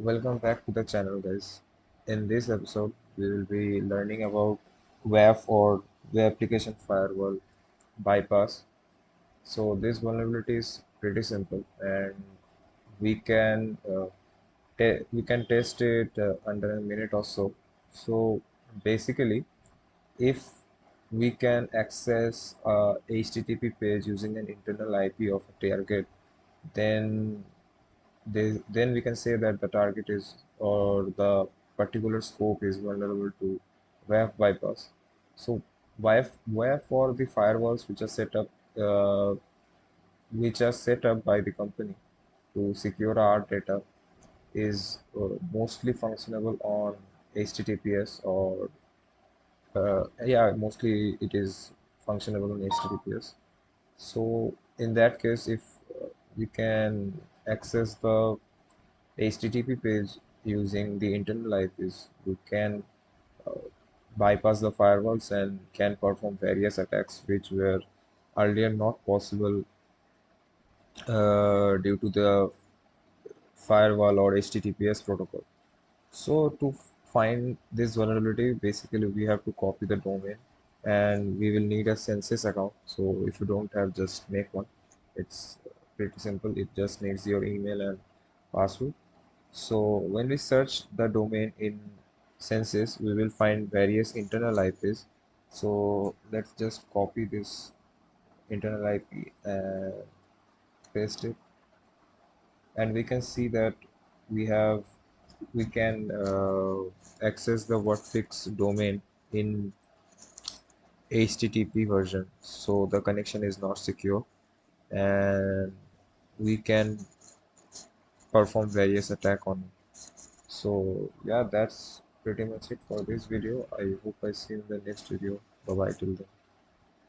Welcome back to the channel, guys. In this episode, we will be learning about WAF or Web Application Firewall bypass. So this vulnerability is pretty simple, and we can we can test it under a minute or so. So basically, if we can access a HTTP page using an internal IP of a target, then then we can say that the target is or the particular scope is vulnerable to WAF bypass. So WAF or the firewalls uh, which are set up by the company to secure our data is mostly functionable on HTTPS or yeah, mostly it is functionable on HTTPS. So in that case, if we can access the HTTP page using the internal IPs, you can uh, bypass the firewalls and can perform various attacks which were earlier not possible due to the firewall or HTTPS protocol. So to find this vulnerability, basically we have to copy the domain and we will need a census account. So if you don't have, just make one. It's pretty simple. It just needs your email and password. So when we search the domain in census, we will find various internal IPs. So let's just copy this internal IP and paste it, and we can see that we can access the wordfix domain in HTTP version. So the connection is not secure, and we can perform various attack on it. So yeah, that's pretty much it for this video. I hope I see you in the next video. Bye bye till then.